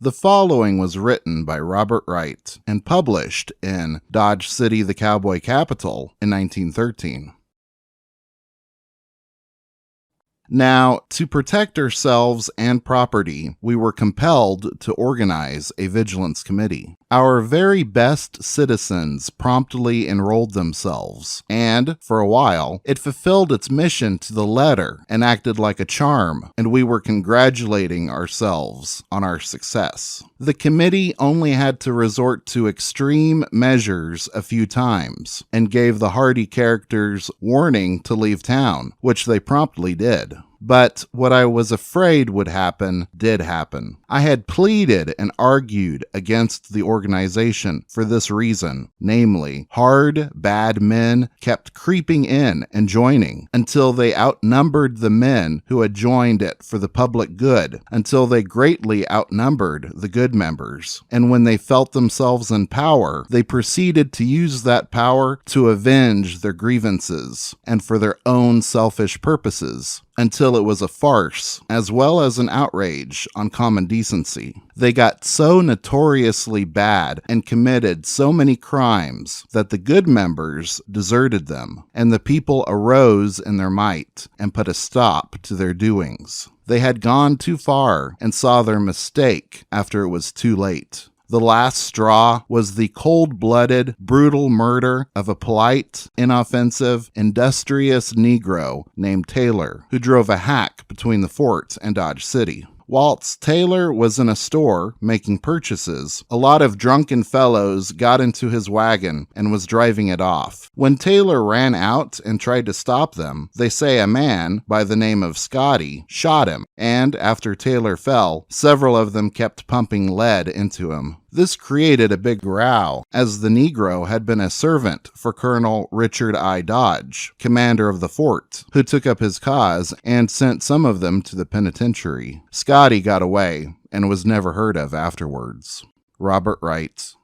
The following was written by Robert Wright and published in Dodge City, the Cowboy Capital in 1913. Now, to protect ourselves and property, we were compelled to organize a vigilance committee. Our very best citizens promptly enrolled themselves, and, for a while, it fulfilled its mission to the letter and acted like a charm, and we were congratulating ourselves on our success. The committee only had to resort to extreme measures a few times, and gave the hardy characters warning to leave town, which they promptly did. But what I was afraid would happen did happen. I had pleaded and argued against the organization for this reason, namely, hard, bad men kept creeping in and joining until they outnumbered the men who had joined it for the public good, until they greatly outnumbered the good members. And when they felt themselves in power, they proceeded to use that power to avenge their grievances and for their own selfish purposes, until it was a farce, as well as an outrage on common decency. They got so notoriously bad and committed so many crimes that the good members deserted them, and the people arose in their might and put a stop to their doings. They had gone too far and saw their mistake after it was too late. The last straw was the cold-blooded, brutal murder of a polite, inoffensive, industrious Negro named Taylor, who drove a hack between the fort and Dodge City. Whilst Taylor was in a store making purchases, a lot of drunken fellows got into his wagon and was driving it off. When Taylor ran out and tried to stop them, they say a man by the name of Scotty shot him, and after Taylor fell, several of them kept pumping lead into him. This created a big row, as the Negro had been a servant for Colonel Richard I. Dodge, commander of the fort, who took up his cause and sent some of them to the penitentiary. Scotty got away and was never heard of afterwards. Robert Wright.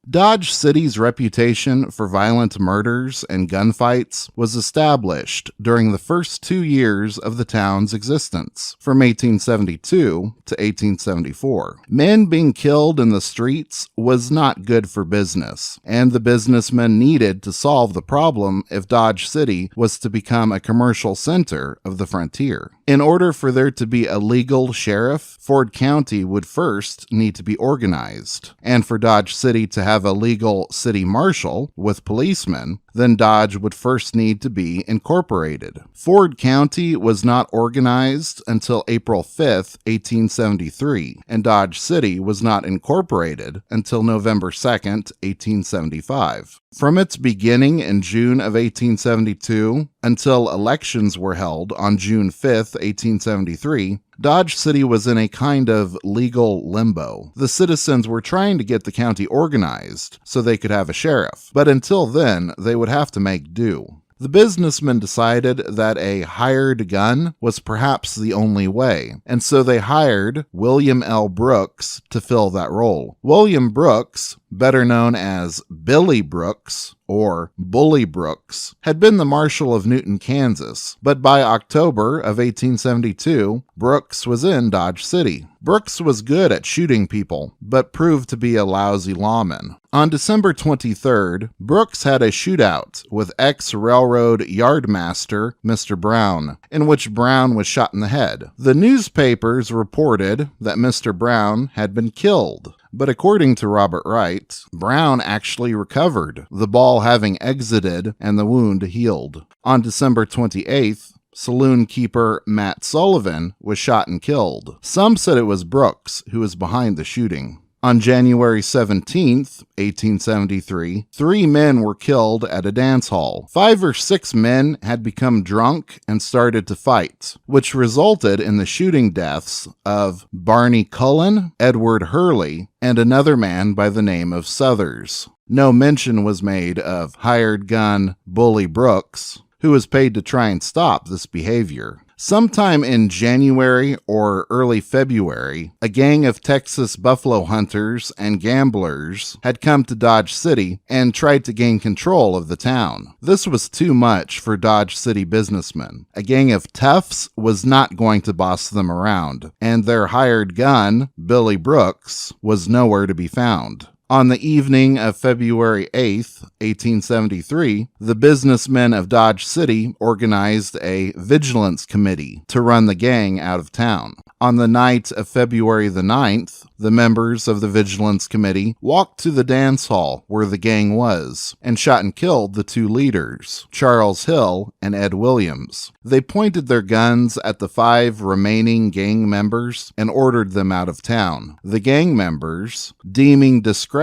Dodge City's reputation for violent murders and gunfights was established during the first 2 years of the town's existence, from 1872 to 1874. Men being killed in the streets was not good for business, and the businessmen needed to solve the problem if Dodge City was to become a commercial center of the frontier. In order for there to be a legal sheriff, Ford County would first need to be organized, and for Dodge City to have a legal city marshal with policemen, then Dodge would first need to be incorporated. Ford County was not organized until April 5th, 1873, and Dodge City was not incorporated until November 2nd, 1875. From its beginning in June of 1872 until elections were held on June 5th, 1873, Dodge City was in a kind of legal limbo. The citizens were trying to get the county organized so they could have a sheriff, but until then, they would have to make do. The businessmen decided that a hired gun was perhaps the only way, and so they hired William L. Brooks to fill that role. William Brooks, better known as Billy Brooks, or Bully Brooks, had been the Marshal of Newton, Kansas, but by October of 1872, Brooks was in Dodge City. Brooks was good at shooting people, but proved to be a lousy lawman. On December 23rd, Brooks had a shootout with ex-railroad yardmaster Mr. Brown, in which Brown was shot in the head. The newspapers reported that Mr. Brown had been killed, but according to Robert Wright, Brown actually recovered, the ball having exited and the wound healed. On December 28th, saloon keeper Matt Sullivan was shot and killed. Some said it was Brooks who was behind the shooting. On January 17th, 1873, 3 men were killed at a dance hall. 5 or 6 men had become drunk and started to fight, which resulted in the shooting deaths of Barney Cullen, Edward Hurley, and another man by the name of Southers. No mention was made of hired gun Bully Brooks, who was paid to try and stop this behavior. Sometime in January or early February, a gang of Texas buffalo hunters and gamblers had come to Dodge City and tried to gain control of the town. This was too much for Dodge City businessmen. A gang of toughs was not going to boss them around, and their hired gun, Billy Brooks, was nowhere to be found. On the evening of February 8th, 1873, the businessmen of Dodge City organized a Vigilance Committee to run the gang out of town. On the night of February the 9th, the members of the Vigilance Committee walked to the dance hall where the gang was and shot and killed the two leaders, Charles Hill and Ed Williams. They pointed their guns at the 5 remaining gang members and ordered them out of town. The gang members, deeming discretion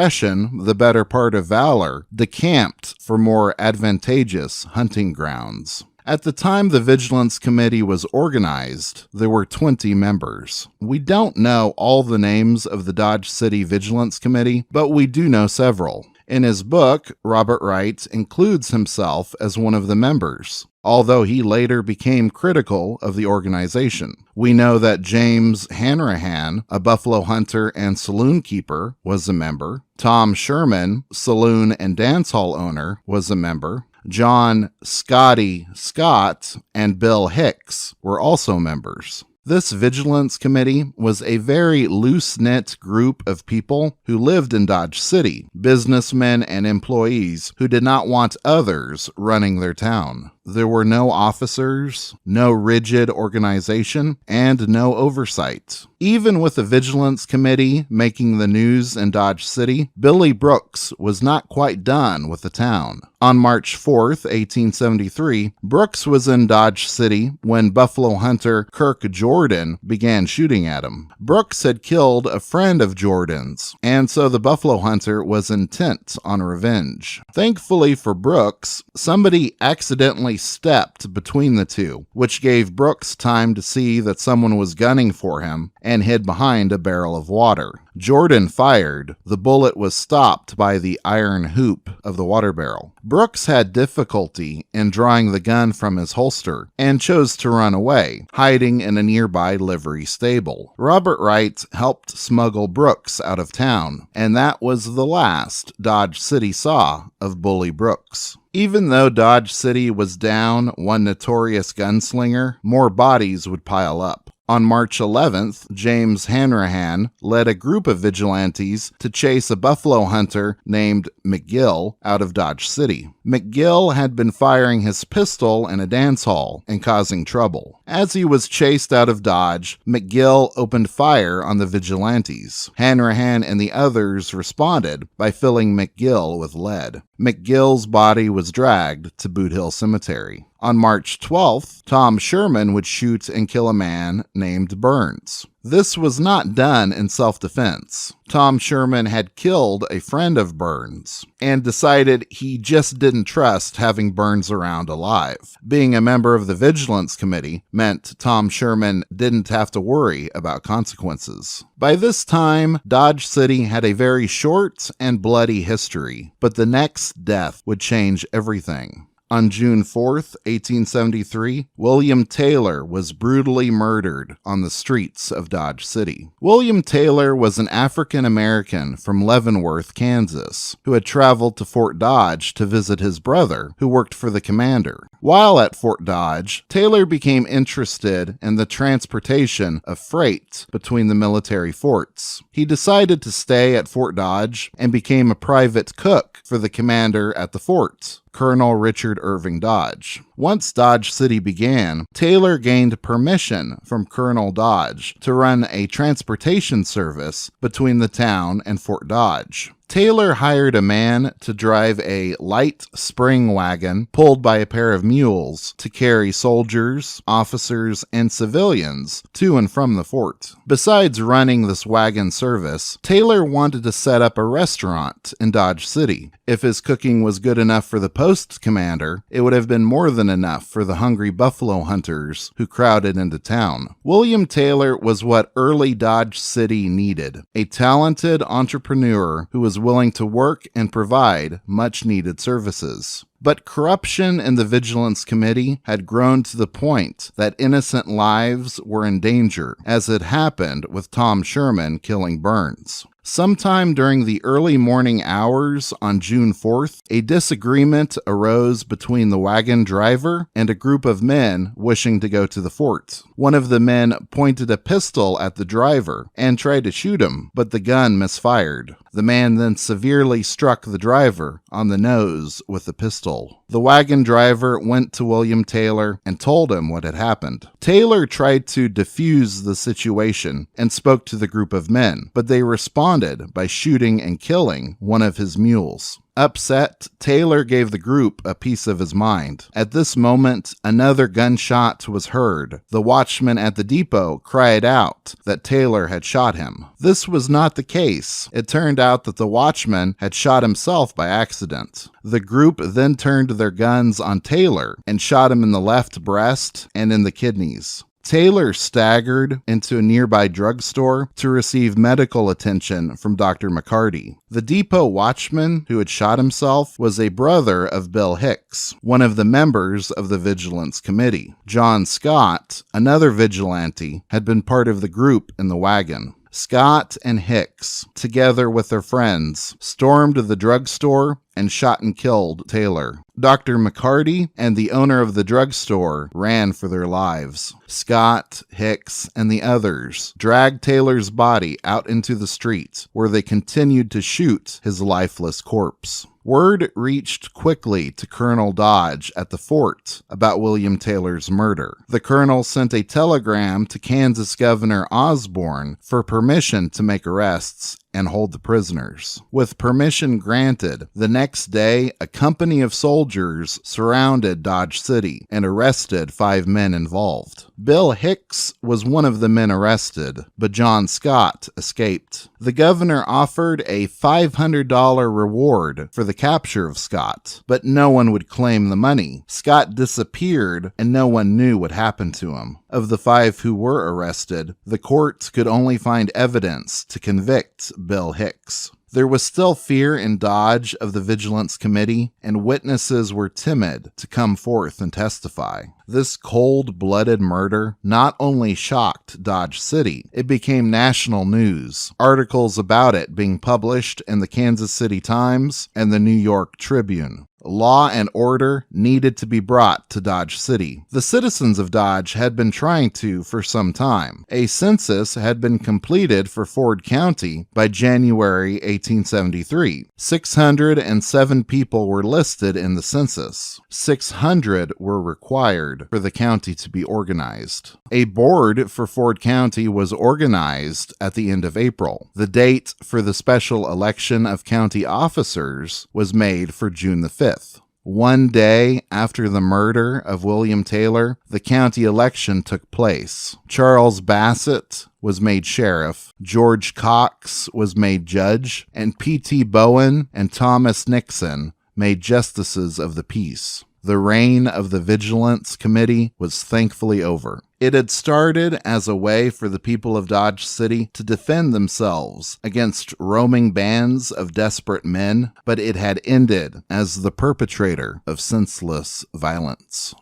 the better part of valor, decamped for more advantageous hunting grounds. At the time the Vigilance Committee was organized, there were 20 members. We don't know all the names of the Dodge City Vigilance Committee, but we do know several. In his book, Robert Wright includes himself as one of the members, although he later became critical of the organization. We know that James Hanrahan, a buffalo hunter and saloon keeper, was a member. Tom Sherman, saloon and dance hall owner, was a member. John Scotty Scott and Bill Hicks were also members. This Vigilance Committee was a very loose-knit group of people who lived in Dodge City, businessmen and employees who did not want others running their town. There were no officers, no rigid organization, and no oversight. Even with the Vigilance Committee making the news in Dodge City, Billy Brooks was not quite done with the town. On March 4th, 1873, Brooks was in Dodge City when buffalo hunter Kirk Jordan began shooting at him. Brooks had killed a friend of Jordan's, and so the buffalo hunter was intent on revenge. Thankfully for Brooks, somebody accidentally stepped between the two, which gave Brooks time to see that someone was gunning for him and hid behind a barrel of water. Jordan fired. The bullet was stopped by the iron hoop of the water barrel. Brooks had difficulty in drawing the gun from his holster and chose to run away, hiding in a nearby livery stable. Robert Wright helped smuggle Brooks out of town, and that was the last Dodge City saw of Bully Brooks. Even though Dodge City was down one notorious gunslinger, more bodies would pile up. On March 11th, James Hanrahan led a group of vigilantes to chase a buffalo hunter named McGill out of Dodge City. McGill had been firing his pistol in a dance hall and causing trouble. As he was chased out of Dodge, McGill opened fire on the vigilantes. Hanrahan and the others responded by filling McGill with lead. McGill's body was dragged to Boot Hill Cemetery. On March 12th, Tom Sherman would shoot and kill a man named Burns. This was not done in self-defense. Tom Sherman had killed a friend of Burns and decided he just didn't trust having Burns around alive. Being a member of the Vigilance Committee meant Tom Sherman didn't have to worry about consequences. By this time, Dodge City had a very short and bloody history, but the next death would change everything. On June 4th, 1873, William Taylor was brutally murdered on the streets of Dodge City. William Taylor was an African-American from Leavenworth, Kansas, who had traveled to Fort Dodge to visit his brother, who worked for the commander. While at Fort Dodge, Taylor became interested in the transportation of freight between the military forts. He decided to stay at Fort Dodge and became a private cook for the commander at the fort, Colonel Richard Irving Dodge. Once Dodge City began, Taylor gained permission from Colonel Dodge to run a transportation service between the town and Fort Dodge. Taylor hired a man to drive a light spring wagon pulled by a pair of mules to carry soldiers, officers, and civilians to and from the fort. Besides running this wagon service, Taylor wanted to set up a restaurant in Dodge City. If his cooking was good enough for the post commander, it would have been more than enough for the hungry buffalo hunters who crowded into town. William Taylor was what early Dodge City needed, a talented entrepreneur who was was willing to work and provide much-needed services. But corruption in the Vigilance Committee had grown to the point that innocent lives were in danger, as had happened with Tom Sherman killing Burns. Sometime during the early morning hours on June 4th, a disagreement arose between the wagon driver and a group of men wishing to go to the fort. One of the men pointed a pistol at the driver and tried to shoot him, but the gun misfired. The man then severely struck the driver on the nose with the pistol. The wagon driver went to William Taylor and told him what had happened. Taylor tried to defuse the situation and spoke to the group of men, but they responded by shooting and killing one of his mules. Upset, Taylor gave the group a piece of his mind. At this moment, another gunshot was heard. The watchman at the depot cried out that Taylor had shot him. This was not the case. It turned out that the watchman had shot himself by accident. The group then turned their guns on Taylor and shot him in the left breast and in the kidneys. Taylor staggered into a nearby drugstore to receive medical attention from Dr. McCarty. The depot watchman who had shot himself was a brother of Bill Hicks, one of the members of the Vigilance Committee. John Scott, another vigilante, had been part of the group in the wagon. Scott and Hicks, together with their friends, stormed the drugstore and shot and killed Taylor. Dr. McCarty and the owner of the drugstore ran for their lives. Scott, Hicks, and the others dragged Taylor's body out into the street, where they continued to shoot his lifeless corpse. Word reached quickly to Colonel Dodge at the fort about William Taylor's murder. The colonel sent a telegram to Kansas Governor Osborne for permission to make arrests and hold the prisoners. With permission granted, the next day, a company of soldiers surrounded Dodge City and arrested 5 men involved. Bill Hicks was one of the men arrested, but John Scott escaped. The governor offered a $500 reward for the capture of Scott, but no one would claim the money. Scott disappeared, and no one knew what happened to him. Of the 5 who were arrested, the court could only find evidence to convict Bill Hicks. There was still fear in Dodge of the Vigilance Committee, and witnesses were timid to come forth and testify. This cold-blooded murder not only shocked Dodge City, it became national news, articles about it being published in the Kansas City Times and the New York Tribune. Law and order needed to be brought to Dodge City. The citizens of Dodge had been trying to for some time. A census had been completed for Ford County by January 1873. 607 people were listed in the census. 600 were required for the county to be organized. A board for Ford County was organized at the end of April. The date for the special election of county officers was made for June the 5th. One day after the murder of William Taylor, the county election took place. Charles Bassett was made sheriff, George Cox was made judge, and P.T. Bowen and Thomas Nixon made justices of the peace. The reign of the Vigilance Committee was thankfully over. It had started as a way for the people of Dodge City to defend themselves against roaming bands of desperate men, but it had ended as the perpetrator of senseless violence.